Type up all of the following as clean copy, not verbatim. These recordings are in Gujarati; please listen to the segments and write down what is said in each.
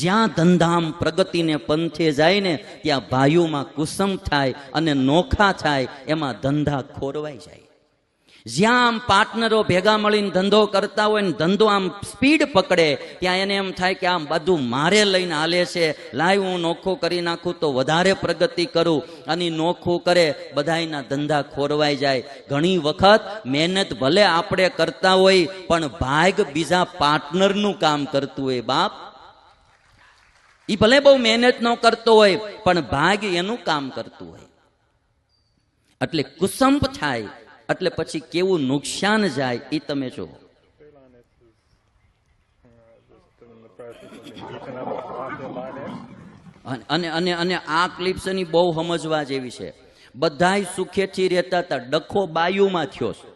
જ્યાં ધંધામ પ્રગતિને પંથે જાય ને ત્યાં ભાઈઓમાં કુસમ થાય અને નોખા થાય, એમાં ધંધા ખોરવાઈ જાય. જ્યાં આમ પાર્ટનરો ભેગા મળીને ધંધો કરતા હોય ને ધંધો આમ સ્પીડ પકડે, ત્યાં એને એમ થાય કે આમ બધું મારે લઈને હાલે છે, લાય હું નોખો કરી નાખું તો વધારે પ્રગતિ કરું, અને નોખું કરે બધાયના ધંધા ખોરવાઈ જાય. ઘણી વખત મહેનત ભલે આપણે કરતા હોય પણ ભાગ બીજા પાર્ટનરનું કામ કરતું હોય. બાપ એ ભલે બહુ મહેનત ન કરતો હોય પણ ભાગ એનું કામ કરતું હોય. એટલે કુસંપ થાય એટલે પછી કેવું નુકસાન જાય એ તમે જુઓ. અને અને અને આ ક્લિપ્સની બહુ સમજવા જેવી છે. બધાય સુખેથી રહેતા હતા, ડખો બાયુમાં થયો છે.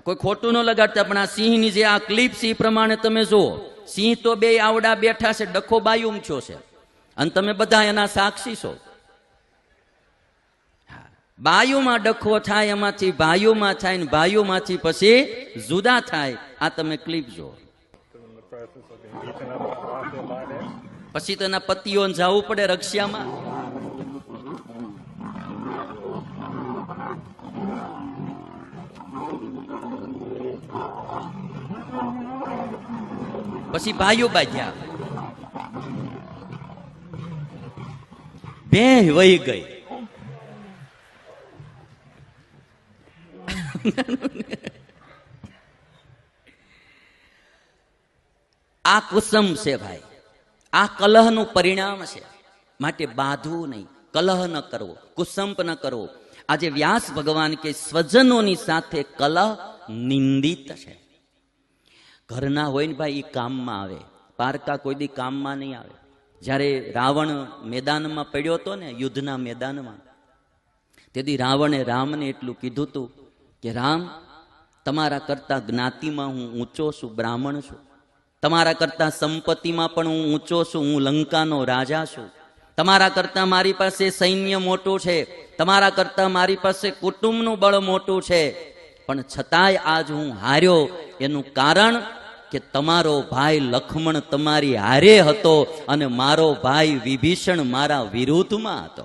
કોઈ ખોટું ન લગાડતા, પણ આ સિંહની જે આ ક્લિપ્સ એ પ્રમાણે તમે જુઓ. સિંહ તો બે આવડા બેઠા છે, ડખો બાયુમ થયો છે, અને તમે બધા એના સાક્ષી છો. બાયુમાં ડખો થાય, એમાંથી ભાઈઓમાં થાય, ને ભાઈઓમાંથી પછી જુદા થાય. આ તમે ક્લિપ જો. પછી તો એના પતિઓને જવું પડે રક્ષામાં. પછી ભાઈઓ બાજ્યા, બે વહી ગઈ. આ કુસમ છે ભાઈ, આ કલહનું પરિણામ છે. માટે બાંધવું નહીં, કલહ ન કરવો, કુસંપ ન કરવો. આજે વ્યાસ ભગવાન કે સ્વજનોની સાથે કલહ નિંદિત છે. ઘરના હોય ને ભાઈ એ કામમાં આવે, પારકા કોઈ દી કામમાં નહીં આવે. જ્યારે રાવણ મેદાનમાં પડ્યો હતો ને, યુદ્ધના મેદાનમાં, તેથી રાવણે રામને એટલું કીધું હતું કે રામ, તમારા કરતા જ્ઞાતિમાં હું ઊંચો છું, બ્રાહ્મણ છું. તમારા કરતા સંપત્તિમાં પણ હું ઊંચો છું, હું લંકાનો રાજા છું. તમારા કરતા મારી પાસે સૈન્ય મોટું છે, તમારા કરતા મારી પાસે કુટુંબનું બળ મોટું છે. પણ છતાંય આજ હું હાર્યો. એનું કારણ કે તમારો ભાઈ લક્ષ્મણ તમારી હારે હતો અને મારો ભાઈ વિભીષણ મારા વિરુદ્ધમાં હતો.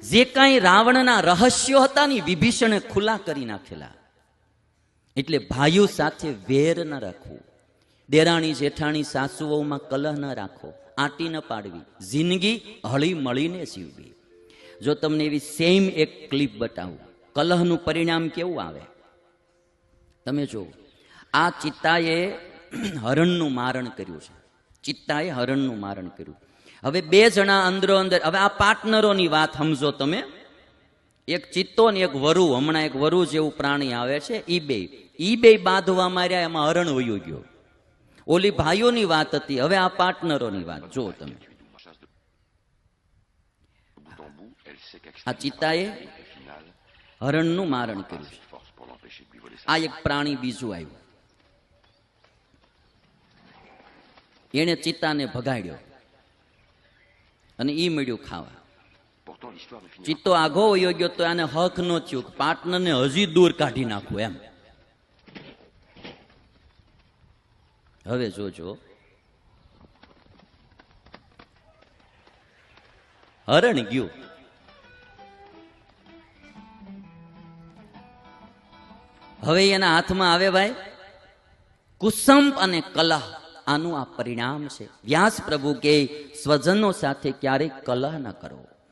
જે કાંઈ રાવણના રહસ્યો હતા ને વિભીષણે ખુલ્લા કરી નાખેલા. એટલે ભાઈઓ સાથે વેર ન રાખવું, દેરાણી જેઠાણી સાસુઓમાં કલહ ન રાખવો, આંટી ન પાડવી, જિંદગી હળી મળીને જીવવી. જો તમને એવી સેમ એક ક્લિપ બતાવું, કલહનું પરિણામ કેવું આવે તમે જો. આ ચિત્તાએ હરણનું મારણ કર્યું છે. ચિત્તાએ હરણનું મારણ કર્યું. હવે બે જણા અંદરો અંદર, હવે આ પાર્ટનરોની વાત સમજો તમે. એક ચિત્તો ને એક વરુ. હમણાં એક વરુ જેવું પ્રાણી આવે છે, ઈ બે બાંધવા માર્યા, એમાં હરણ વયો ગયો. ઓલી ભાઈઓની વાત હતી, હવે આ પાર્ટનરોની વાત જો તમે. આ ચિત્તાએ હરણનું મારણ કર્યું છે. આ એક પ્રાણી બીજું આવ્યું, એને ચિત્તાને ભગાડ્યો અને ઈ મળ્યું ખાવા. ચિત્તો આઘો વયો ગયો તો આને હક નો થયું, પાર્ટનરને હજી દૂર કાઢી નાખવું એમ. હવે જોજો, હરણ ગયું. હવે એના હાથમાં આવે ભાઈ કુસંપ અને કલહ. આનું આ પરિણામ છે. વ્યાસ પ્રભુ કે સ્વજનો સાથે ક્યારેય કલહ ન કરો.